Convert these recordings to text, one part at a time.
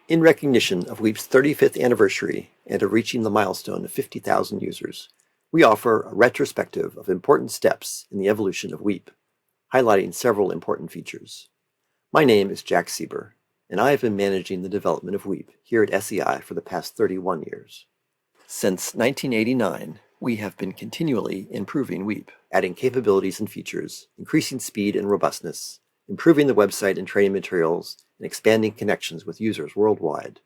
In recognition of WEEP's 35th anniversary and of reaching the milestone of 50,000 users, we offer a retrospective of important steps in the evolution of WEEP, highlighting several important features. My name is Jack Sieber, and I have been managing the development of WEEP here at SEI for the past 31 years. Since 1989, we have been continually improving WEEP, adding capabilities and features, increasing speed and robustness, improving the website and training materials, and expanding connections with users worldwide.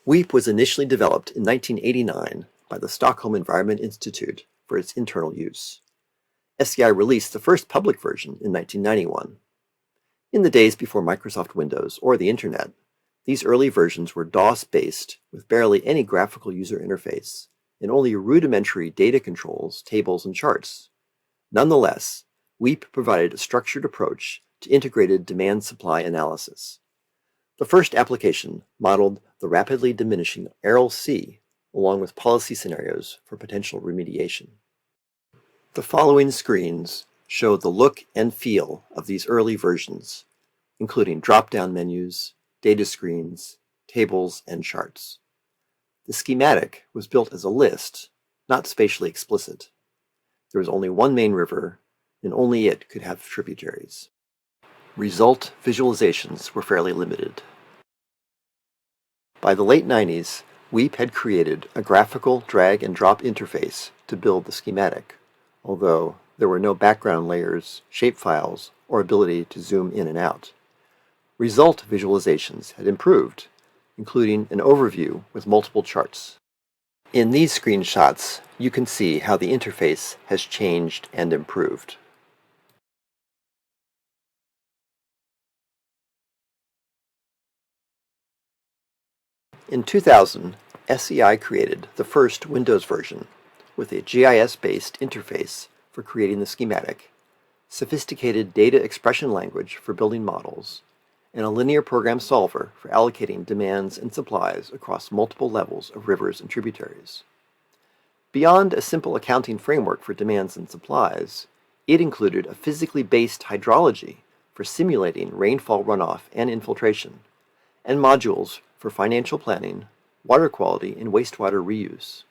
WEEP was initially developed in 1989 by the Stockholm Environment Institute for its internal use. SEI released the first public version in 1991. In the days before Microsoft Windows or the Internet, these early versions were DOS-based with barely any graphical user interface and only rudimentary data controls, tables, and charts. Nonetheless, WEEP provided a structured approach to integrated demand-supply analysis. The first application modeled the rapidly diminishing Aral Sea along with policy scenarios for potential remediation. The following screens show the look and feel of these early versions, including drop-down menus, data screens, tables, and charts. The schematic was built as a list, not spatially explicit. There was only one main river, and only it could have tributaries. Result visualizations were fairly limited. By the late 90s, WEEP had created a graphical drag-and-drop interface to build the schematic, although there were no background layers, shapefiles, or ability to zoom in and out. Result visualizations had improved, including an overview with multiple charts. In these screenshots, you can see how the interface has changed and improved. In 2000, SEI created the first Windows version with a GIS-based interface for creating the schematic, sophisticated data expression language for building models, and a linear program solver for allocating demands and supplies across multiple levels of rivers and tributaries. Beyond a simple accounting framework for demands and supplies, it included a physically based hydrology for simulating rainfall runoff and infiltration, and modules for financial planning, water quality, and wastewater reuse.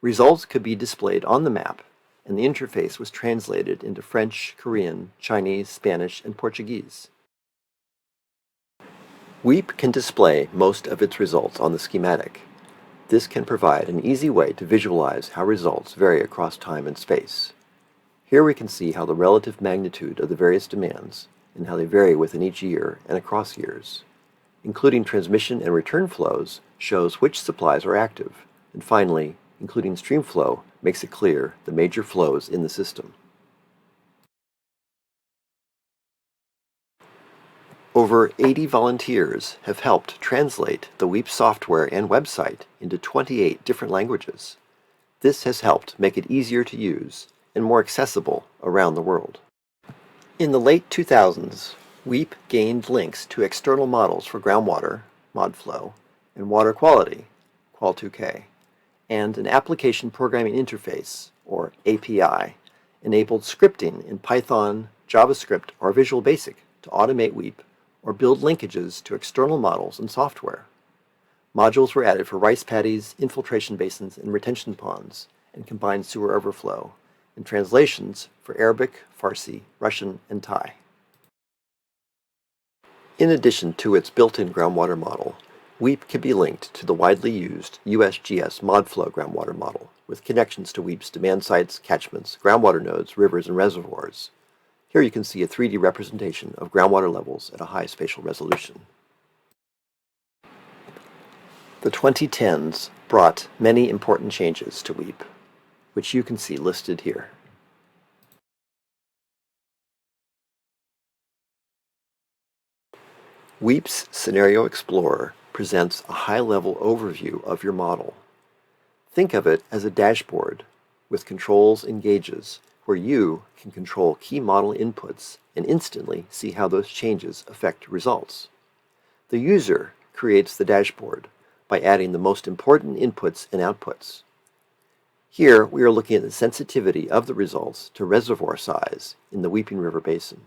Results could be displayed on the map, and the interface was translated into French, Korean, Chinese, Spanish, and Portuguese. WEEP can display most of its results on the schematic. This can provide an easy way to visualize how results vary across time and space. Here we can see how the relative magnitude of the various demands and how they vary within each year and across years. Including transmission and return flows shows which supplies are active, and finally, including stream flow makes it clear the major flows in the system. Over 80 volunteers have helped translate the WEEP software and website into 28 different languages. This has helped make it easier to use and more accessible around the world. In the late 2000s, WEEP gained links to external models for groundwater, ModFlow, and water quality, Qual2K, and an application programming interface, or API, enabled scripting in Python, JavaScript, or Visual Basic to automate WEEP or build linkages to external models and software. Modules were added for rice paddies, infiltration basins, and retention ponds, and combined sewer overflow, and translations for Arabic, Farsi, Russian, and Thai. In addition to its built-in groundwater model, WEEP can be linked to the widely used USGS ModFlow groundwater model, with connections to WEEP's demand sites, catchments, groundwater nodes, rivers, and reservoirs. Here you can see a 3D representation of groundwater levels at a high spatial resolution. The 2010s brought many important changes to WEEP, which you can see listed here. WEEP's Scenario Explorer presents a high-level overview of your model. Think of it as a dashboard with controls and gauges where you can control key model inputs and instantly see how those changes affect results. The user creates the dashboard by adding the most important inputs and outputs. Here we are looking at the sensitivity of the results to reservoir size in the Weeping River Basin.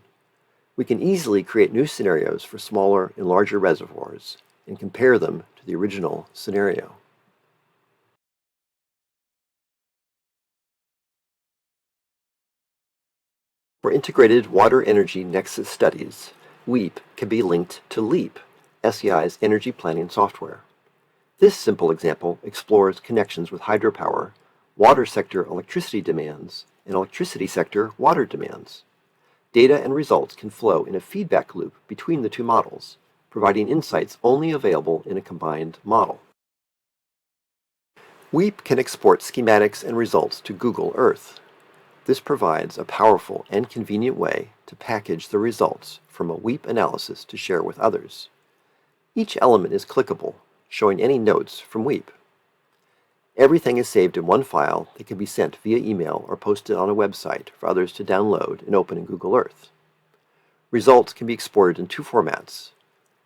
We can easily create new scenarios for smaller and larger reservoirs and compare them to the original scenario. For integrated water energy nexus studies, WEEP can be linked to LEAP, SEI's energy planning software. This simple example explores connections with hydropower, water sector electricity demands, and electricity sector water demands. Data and results can flow in a feedback loop between the two models, providing insights only available in a combined model. WEEP can export schematics and results to Google Earth. This provides a powerful and convenient way to package the results from a WEEP analysis to share with others. Each element is clickable, showing any notes from WEEP. Everything is saved in one file that can be sent via email or posted on a website for others to download and open in Google Earth. Results can be exported in two formats: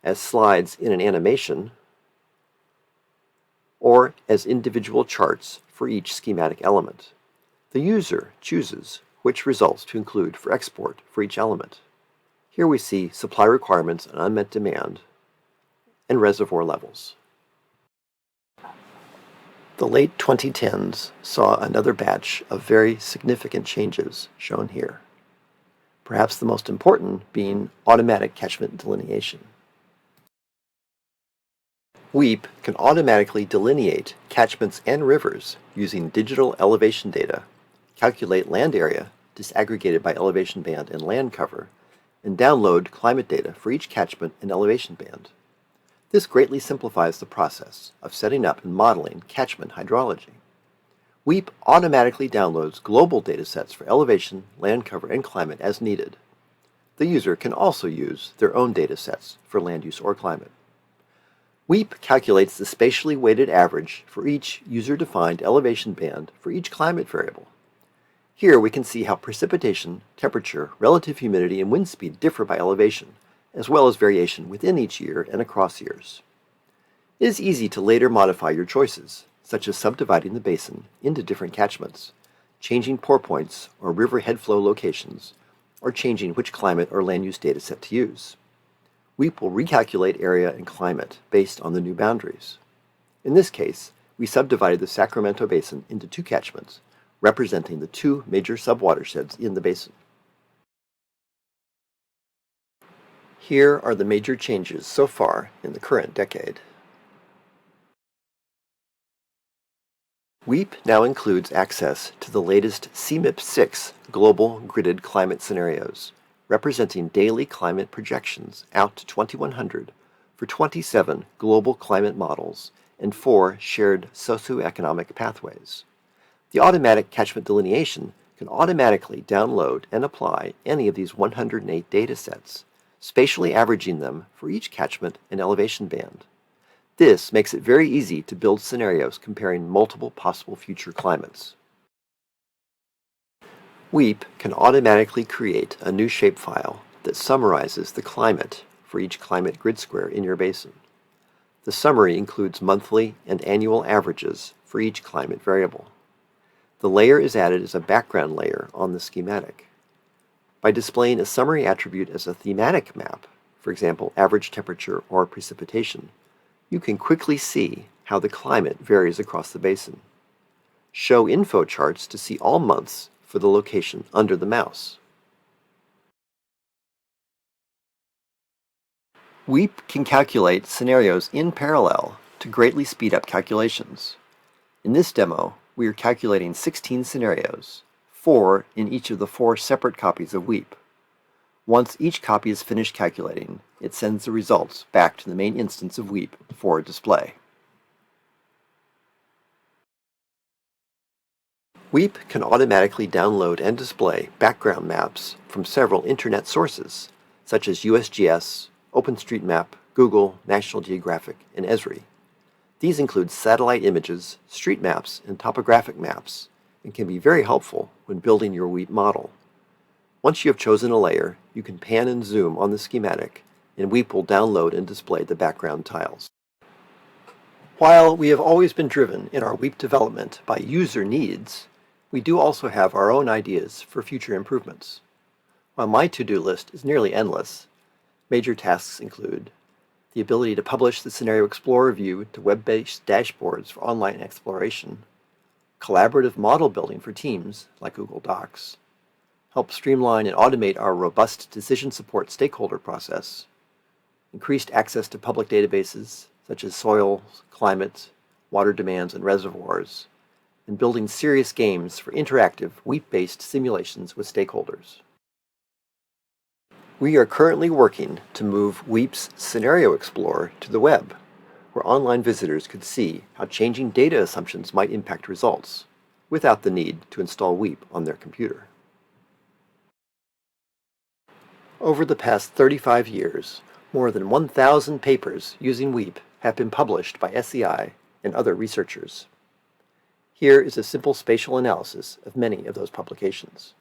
as slides in an animation, or as individual charts for each schematic element. The user chooses which results to include for export for each element. Here we see supply requirements and unmet demand, and reservoir levels. The late 2010s saw another batch of very significant changes shown here, perhaps the most important being automatic catchment delineation. WEEP can automatically delineate catchments and rivers using digital elevation data, calculate land area disaggregated by elevation band and land cover, and download climate data for each catchment and elevation band. This greatly simplifies the process of setting up and modeling catchment hydrology. WEEP automatically downloads global datasets for elevation, land cover, and climate as needed. The user can also use their own datasets for land use or climate. WEEP calculates the spatially weighted average for each user-defined elevation band for each climate variable. Here we can see how precipitation, temperature, relative humidity, and wind speed differ by elevation, as well as variation within each year and across years. It is easy to later modify your choices, such as subdividing the basin into different catchments, changing pour points or river head flow locations, or changing which climate or land use dataset to use. WEEP will recalculate area and climate based on the new boundaries. In this case, we subdivided the Sacramento Basin into two catchments, representing the two major subwatersheds in the basin. Here are the major changes so far in the current decade. WEEP now includes access to the latest CMIP-6 global gridded climate scenarios, representing daily climate projections out to 2100 for 27 global climate models and 4 shared socioeconomic pathways. The automatic catchment delineation can automatically download and apply any of these 108 datasets, spatially averaging them for each catchment and elevation band. This makes it very easy to build scenarios comparing multiple possible future climates. WEEP can automatically create a new shapefile that summarizes the climate for each climate grid square in your basin. The summary includes monthly and annual averages for each climate variable. The layer is added as a background layer on the schematic. By displaying a summary attribute as a thematic map, for example, average temperature or precipitation, you can quickly see how the climate varies across the basin. Show info charts to see all months for the location under the mouse. WEEP can calculate scenarios in parallel to greatly speed up calculations. In this demo, we are calculating 16 scenarios, 4 in each of the 4 separate copies of WEEP. Once each copy is finished calculating, it sends the results back to the main instance of WEEP for display. WEEP can automatically download and display background maps from several internet sources, such as USGS, OpenStreetMap, Google, National Geographic, and Esri. These include satellite images, street maps, and topographic maps, and can be very helpful when building your WEEP model. Once you have chosen a layer, you can pan and zoom on the schematic, and WEEP will download and display the background tiles. While we have always been driven in our WEEP development by user needs, we do also have our own ideas for future improvements. While my to-do list is nearly endless, major tasks include the ability to publish the Scenario Explorer view to web-based dashboards for online exploration, collaborative model building for teams like Google Docs, help streamline and automate our robust decision support stakeholder process, increased access to public databases such as soil, climate, water demands, and reservoirs, and building serious games for interactive, WEAP-based simulations with stakeholders. We are currently working to move WEAP's Scenario Explorer to the web, where online visitors could see how changing data assumptions might impact results, without the need to install WEAP on their computer. Over the past 35 years, more than 1,000 papers using WEAP have been published by SEI and other researchers. Here is a simple spatial analysis of many of those publications.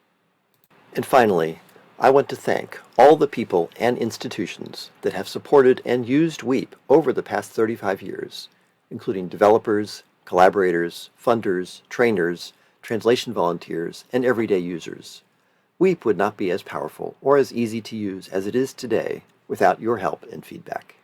And finally, I want to thank all the people and institutions that have supported and used WEAP over the past 35 years, including developers, collaborators, funders, trainers, translation volunteers, and everyday users. WEAP would not be as powerful or as easy to use as it is today without your help and feedback.